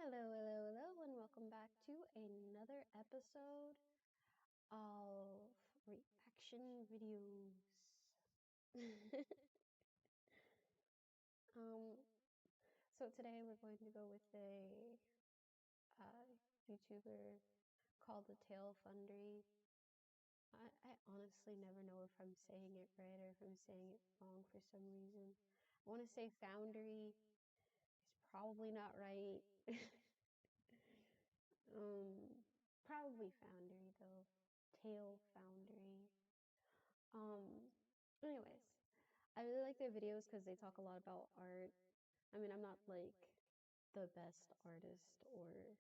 Hello, and welcome back to another episode of reaction videos. um, so today we're going to go with a uh, YouTuber called the Tail Fundery. I honestly never know if I'm saying it right or if I'm saying it wrong for some reason. I want to say Foundry. It's probably not right. Um, Probably Foundry though. Tail Foundry. Um, Anyways, I really like their videos because they talk a lot about art. I mean, I'm not like the best artist or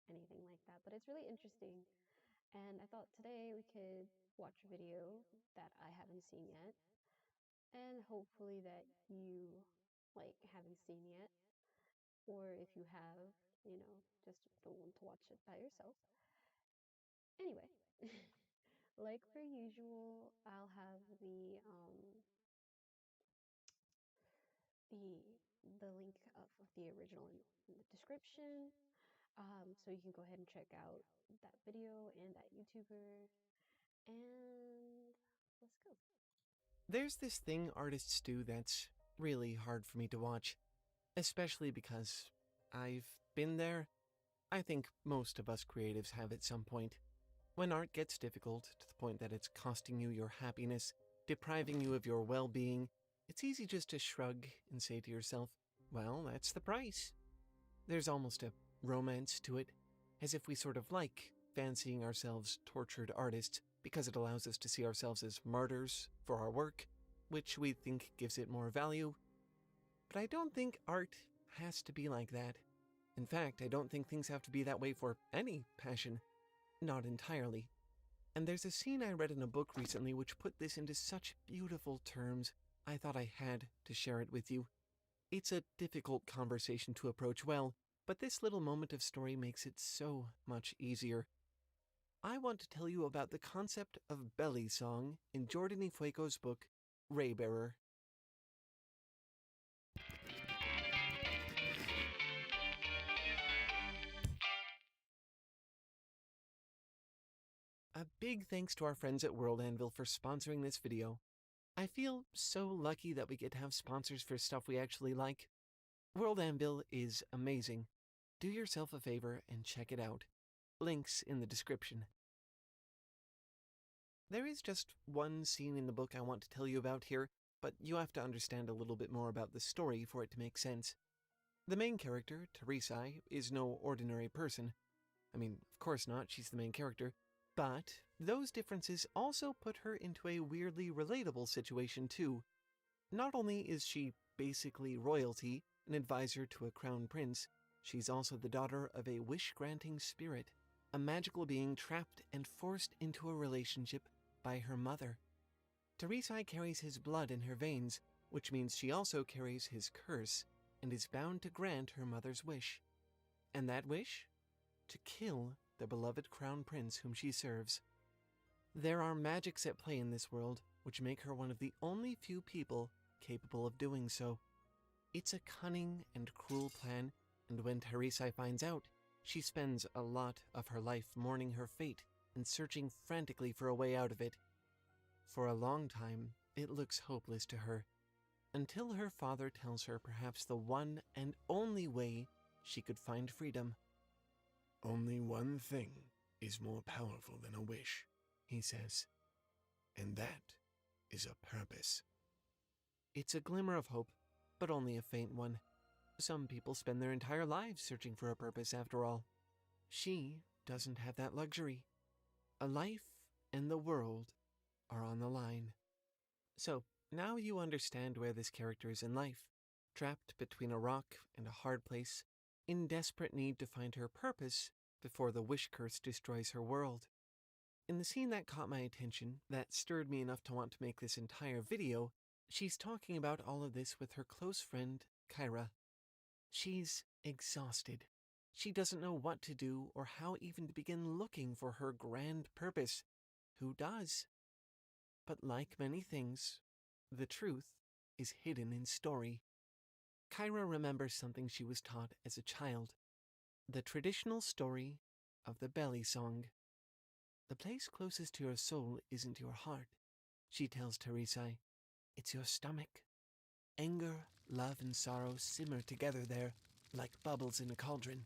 anything like that, but it's really interesting. And I thought today we could watch a video that I haven't seen yet, and hopefully that you like haven't seen yet, or if you have, just don't want to watch it by yourself. Anyway, like per usual, I'll have the the link of the original in the description. So you can go ahead and check out that video and that YouTuber. And let's go. There's this thing artists do that's really hard for me to watch, especially because I've been there. I think most of us creatives have at some point. When art gets difficult to the point that it's costing you your happiness, depriving you of your well being, it's easy just to shrug and say to yourself, well, that's the price. There's almost a romance to it, as if we sort of like fancying ourselves tortured artists because it allows us to see ourselves as martyrs for our work, which we think gives it more value. But I don't think art has to be like that. In fact, I don't think things have to be that way for any passion. Not entirely. And there's a scene I read in a book recently which put this into such beautiful terms, I thought I had to share it with you. It's a difficult conversation to approach well, but this little moment of story makes it so much easier. I want to tell you about the concept of belly song in Jordan Fueco's book, Raybearer. A big thanks to our friends at World Anvil for sponsoring this video. I feel so lucky that we get to have sponsors for stuff we actually like. World Anvil is amazing. Do yourself a favor and check it out. Links in the description. There is just one scene in the book I want to tell you about here, but you have to understand a little bit more about the story for it to make sense. The main character, Teresa, is no ordinary person. I mean, of course not, she's the main character. But those differences also put her into a weirdly relatable situation too. Not only is she basically royalty, an advisor to a crown prince, she's also the daughter of a wish-granting spirit, a magical being trapped and forced into a relationship by her mother. Teresa carries his blood in her veins, which means she also carries his curse and is bound to grant her mother's wish. And that wish? To kill the beloved crown prince whom she serves. There are magics at play in this world which make her one of the only few people capable of doing so. It's a cunning and cruel plan, and when Teresa finds out, she spends a lot of her life mourning her fate and searching frantically for a way out of it. For a long time, it looks hopeless to her, until her father tells her perhaps the one and only way she could find freedom. Only one thing is more powerful than a wish, he says, and that is a purpose. It's a glimmer of hope, but only a faint one. Some people spend their entire lives searching for a purpose after all. She doesn't have that luxury. A life and the world are on the line. So, now you understand where this character is in life, trapped between a rock and a hard place, in desperate need to find her purpose before the wish curse destroys her world. In the scene that caught my attention, that stirred me enough to want to make this entire video, she's talking about all of this with her close friend, Kyra. She's exhausted. She doesn't know what to do or how even to begin looking for her grand purpose. Who does? But like many things, the truth is hidden in story. Kyra remembers something she was taught as a child. The traditional story of the belly song. The place closest to your soul isn't your heart, she tells Teresai. It's your stomach. Anger, love, and sorrow simmer together there like bubbles in a cauldron.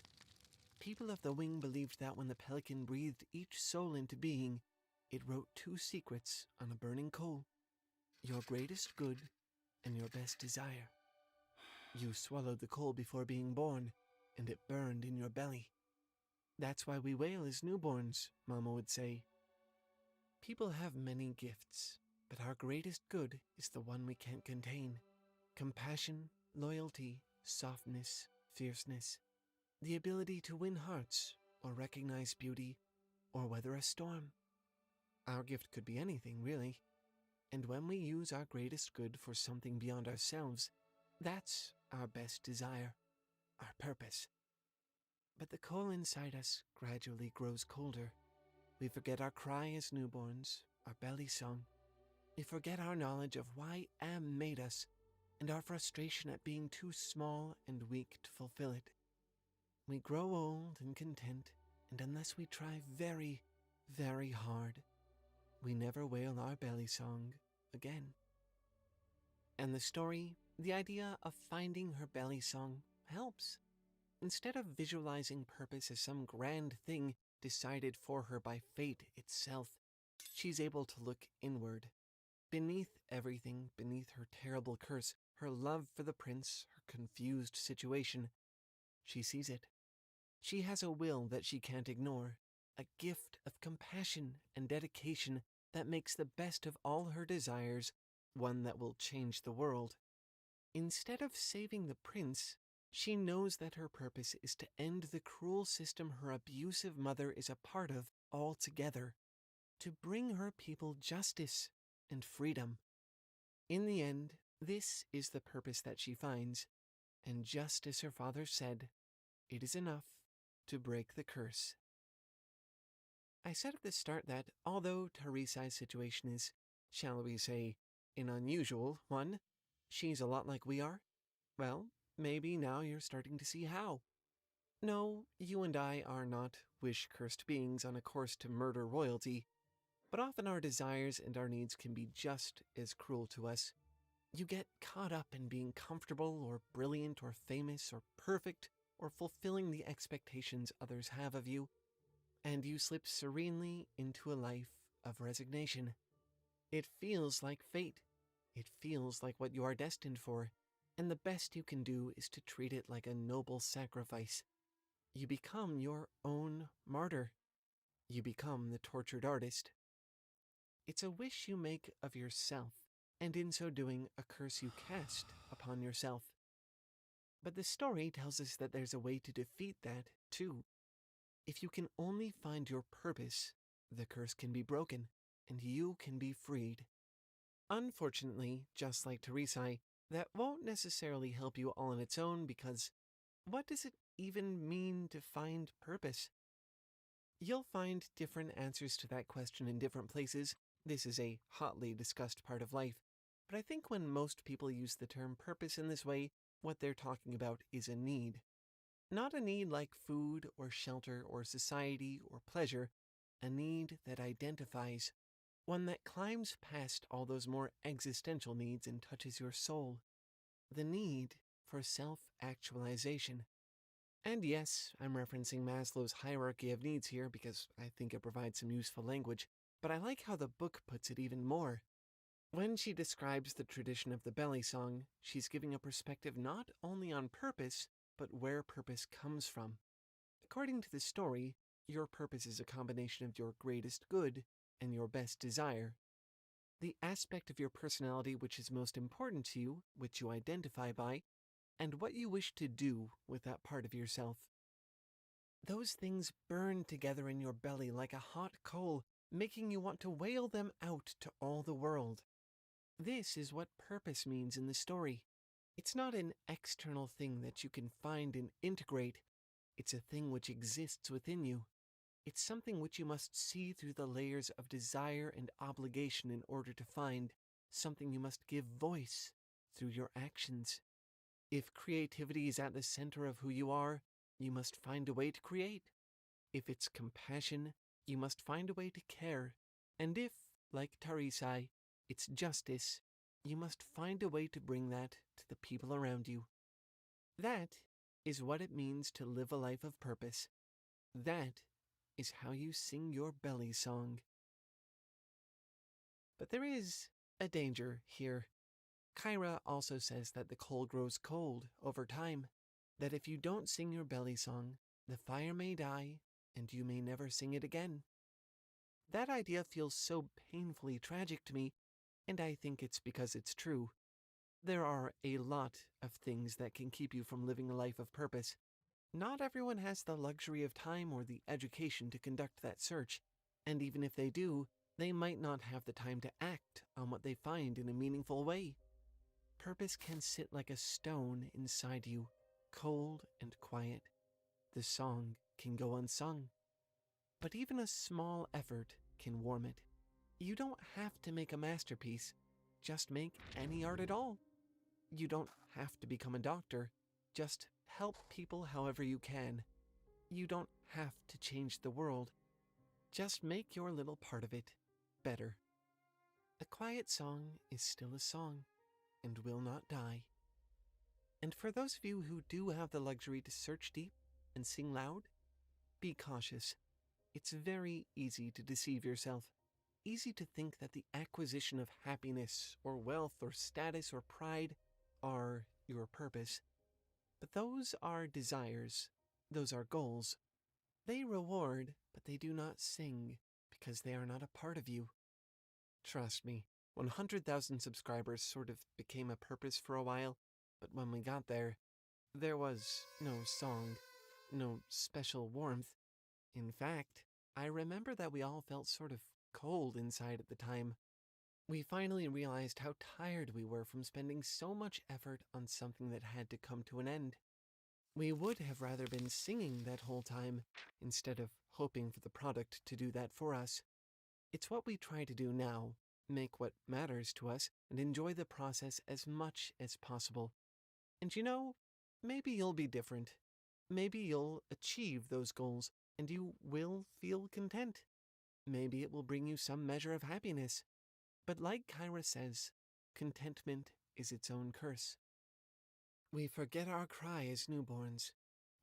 People of the wing believed that when the pelican breathed each soul into being, it wrote two secrets on a burning coal: your greatest good and your best desire. You swallowed the coal before being born, and it burned in your belly. That's why we wail as newborns, Mama would say. People have many gifts, but our greatest good is the one we can't contain. Compassion, loyalty, softness, fierceness. The ability to win hearts, or recognize beauty, or weather a storm. Our gift could be anything, really. And when we use our greatest good for something beyond ourselves, that's our best desire, our purpose. But the coal inside us gradually grows colder. We forget our cry as newborns, our belly song. We forget our knowledge of why Am made us, and our frustration at being too small and weak to fulfill it. We grow old and content, and unless we try very, very hard, we never wail our belly song again. And the story, the idea of finding her belly song, helps. Instead of visualizing purpose as some grand thing decided for her by fate itself, she's able to look inward. Beneath everything, beneath her terrible curse, her love for the prince, her confused situation, she sees it. She has a will that she can't ignore, a gift of compassion and dedication that makes the best of all her desires one that will change the world. Instead of saving the prince, she knows that her purpose is to end the cruel system her abusive mother is a part of altogether, to bring her people justice and freedom. In the end, this is the purpose that she finds, and just as her father said, it is enough to break the curse. I said at the start that, although Teresai's situation is, shall we say, an unusual one, she's a lot like we are. Well, maybe now you're starting to see how. No, you and I are not wish-cursed beings on a course to murder royalty, but often our desires and our needs can be just as cruel to us. You get caught up in being comfortable or brilliant or famous or perfect or fulfilling the expectations others have of you, and you slip serenely into a life of resignation. It feels like fate. It feels like what you are destined for, and the best you can do is to treat it like a noble sacrifice. You become your own martyr. You become the tortured artist. It's a wish you make of yourself, and in so doing, a curse you cast upon yourself. But the story tells us that there's a way to defeat that, too. If you can only find your purpose, the curse can be broken, and you can be freed. Unfortunately, just like Teresai, that won't necessarily help you all on its own because what does it even mean to find purpose? You'll find different answers to that question in different places. This is a hotly discussed part of life, but I think when most people use the term purpose in this way, what they're talking about is a need. Not a need like food or shelter or society or pleasure, a need that identifies, one that climbs past all those more existential needs and touches your soul. The need for self-actualization. And yes, I'm referencing Maslow's hierarchy of needs here because I think it provides some useful language, but I like how the book puts it even more. When she describes the tradition of the belly song, she's giving a perspective not only on purpose, but where purpose comes from. According to the story, your purpose is a combination of your greatest good and your best desire. The aspect of your personality which is most important to you, which you identify by, and what you wish to do with that part of yourself. Those things burn together in your belly like a hot coal, making you want to wail them out to all the world. This is what purpose means in the story. It's not an external thing that you can find and integrate. It's a thing which exists within you. It's something which you must see through the layers of desire and obligation in order to find, something you must give voice through your actions. If creativity is at the center of who you are, you must find a way to create. If it's compassion, you must find a way to care. And if, like Tarisai, it's justice, you must find a way to bring that to the people around you. That is what it means to live a life of purpose. That is how you sing your belly song. But there is a danger here. Kyra also says that the coal grows cold over time, that if you don't sing your belly song, the fire may die and you may never sing it again. That idea feels so painfully tragic to me, and I think it's because it's true. There are a lot of things that can keep you from living a life of purpose. Not everyone has the luxury of time or the education to conduct that search, and even if they do, they might not have the time to act on what they find in a meaningful way. Purpose can sit like a stone inside you, cold and quiet. The song can go unsung. But even a small effort can warm it. You don't have to make a masterpiece, just make any art at all. You don't have to become a doctor, just help people however you can. You don't have to change the world, just make your little part of it better. A quiet song is still a song and will not die. And for those of you who do have the luxury to search deep and sing loud, be cautious. It's very easy to deceive yourself. Easy to think that the acquisition of happiness or wealth or status or pride are your purpose. But those are desires. Those are goals. They reward, but they do not sing because they are not a part of you. Trust me, 100,000 subscribers sort of became a purpose for a while, but when we got there, there was no song, no special warmth. In fact, I remember that we all felt sort of cold inside at the time. We finally realized how tired we were from spending so much effort on something that had to come to an end. We would have rather been singing that whole time instead of hoping for the product to do that for us. It's what we try to do now, make what matters to us and enjoy the process as much as possible. And you know, maybe you'll be different. Maybe you'll achieve those goals and you will feel content. Maybe it will bring you some measure of happiness. But like Kyra says, contentment is its own curse. We forget our cry as newborns.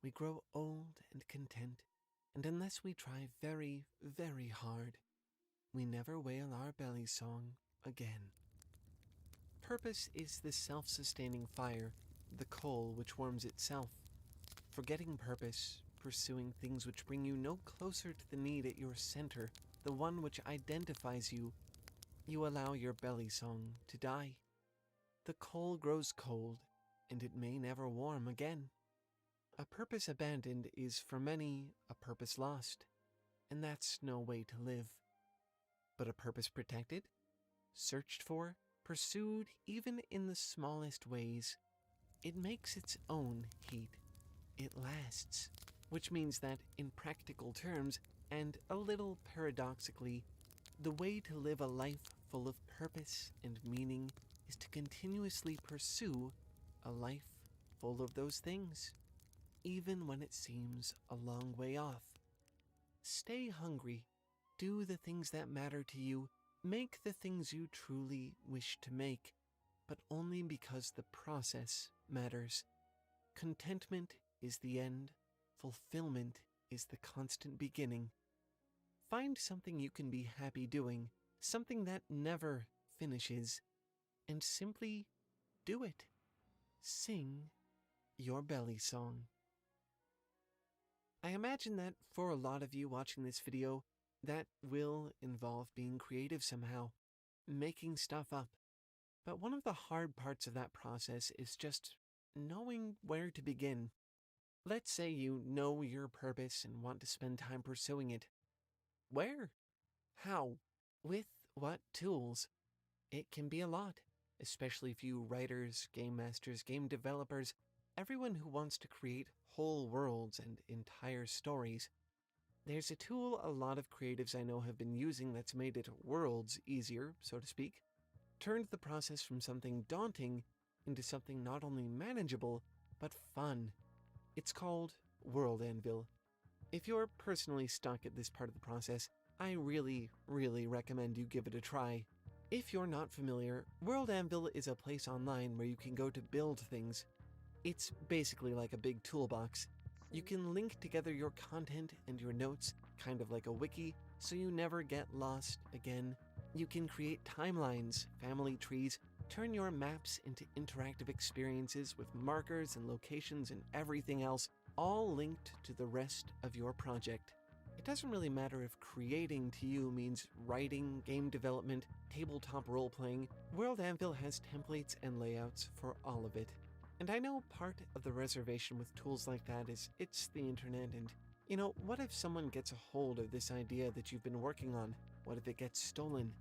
We grow old and content, and unless we try very, very hard, we never wail our belly song again. Purpose is the self-sustaining fire, the coal which warms itself. Forgetting purpose, pursuing things which bring you no closer to the need at your center, the one which identifies you, you allow your belly song to die. The coal grows cold, and it may never warm again. A purpose abandoned is for many a purpose lost, and that's no way to live. But a purpose protected, searched for, pursued even in the smallest ways, it makes its own heat. It lasts, which means that in practical terms, and a little paradoxically, the way to live a life full of purpose and meaning is to continuously pursue a life full of those things, even when it seems a long way off. Stay hungry, do the things that matter to you, make the things you truly wish to make, but only because the process matters. Contentment is the end, fulfillment is the constant beginning. Find something you can be happy doing, something that never finishes, and simply do it. Sing your belly song. I imagine that for a lot of you watching this video, that will involve being creative somehow, making stuff up. But one of the hard parts of that process is just knowing where to begin. Let's say you know your purpose and want to spend time pursuing it. Where? How? With what tools? It can be a lot, especially for you writers, game masters, game developers, everyone who wants to create whole worlds and entire stories. There's a tool a lot of creatives I know have been using that's made it worlds easier, so to speak, turned the process from something daunting into something not only manageable, but fun. It's called World Anvil. If you're personally stuck at this part of the process, I really, really recommend you give it a try. If you're not familiar, World Anvil is a place online where you can go to build things. It's basically like a big toolbox. You can link together your content and your notes, kind of like a wiki, so you never get lost again. You can create timelines, family trees, turn your maps into interactive experiences with markers and locations and everything else, all linked to the rest of your project. It doesn't really matter if creating to you means writing, game development, tabletop role playing. World Anvil has templates and layouts for all of it. And I know part of the reservation with tools like that is it's the internet, and what if someone gets a hold of this idea that you've been working on? What if it gets stolen?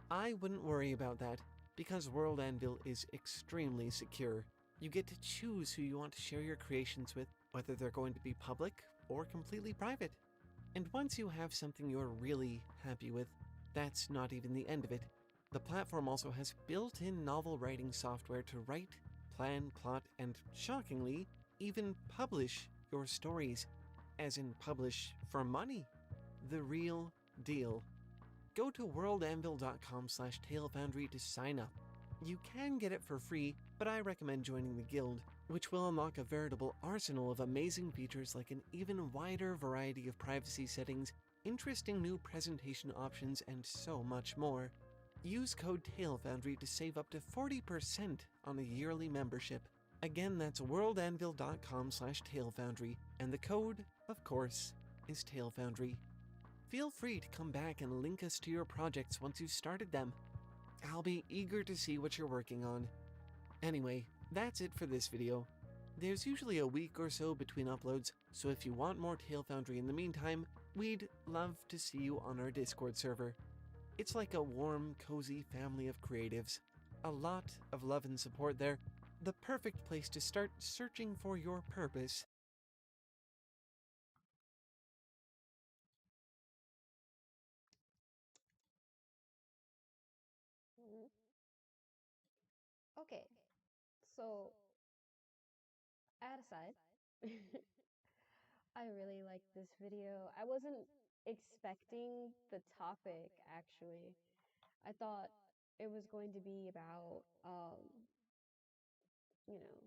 I wouldn't worry about that, because World Anvil is extremely secure. You get to choose who you want to share your creations with, whether they're going to be public or completely private. And once you have something you're really happy with, that's not even the end of it. The platform also has built-in novel writing software to write, plan, plot, and shockingly, even publish your stories. As in publish for money. The real deal. Go to worldanvil.com/talefoundry to sign up. You can get it for free, but I recommend joining the guild, which will unlock a veritable arsenal of amazing features like an even wider variety of privacy settings, interesting new presentation options, and so much more. Use code TALEFOUNDRY to save up to 40% on a yearly membership. Again, that's worldanvil.com/talefoundry, and the code, of course, is TaleFoundry. Feel free to come back and link us to your projects once you've started them. I'll be eager to see what you're working on. Anyway, that's it for this video. There's usually a week or so between uploads, so if you want more TaleFoundry in the meantime, we'd love to see you on our Discord server. It's like a warm, cozy family of creatives. A lot of love and support there. The perfect place to start searching for your purpose. Mhm. Okay, so ad aside, I really like this video. I wasn't expecting the topic actually. I thought it was going to be about you know,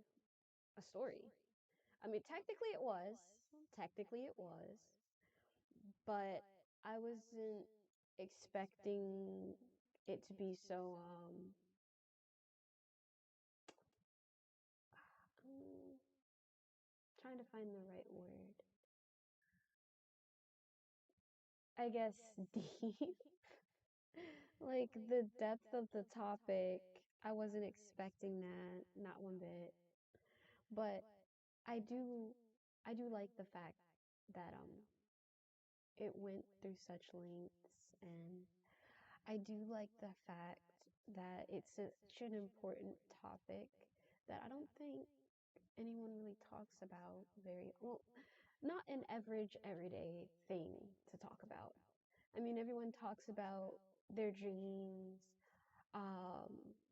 a story. I mean, technically it was. Technically it was. But I wasn't expecting it to be so um trying to find the right word. I guess deep. Like the depth of the topic, I wasn't expecting that, not one bit. But I do I do like the fact that it went through such lengths, and I do like the fact that it's such an important topic that I don't think anyone really talks about very well, not an average everyday thing to talk about. I mean, everyone talks about their dreams, um,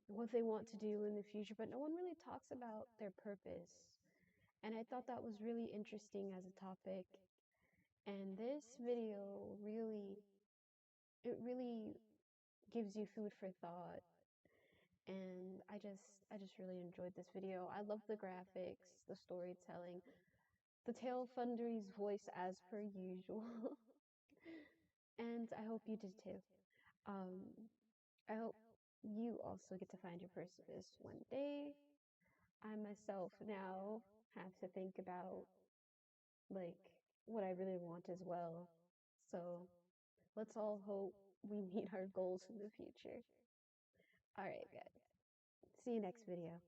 what they want to do in the future, but no one really talks about their purpose. And I thought that was really interesting as a topic. And this video really gives you food for thought. And I just really enjoyed this video. I love the graphics, the storytelling, the Tale Fundery's voice as per usual. And I hope you did too. Um, I hope you also get to find your purpose one day. I myself now have to think about like what I really want as well. So let's all hope we meet our goals in the future. All right, guys. See you next video.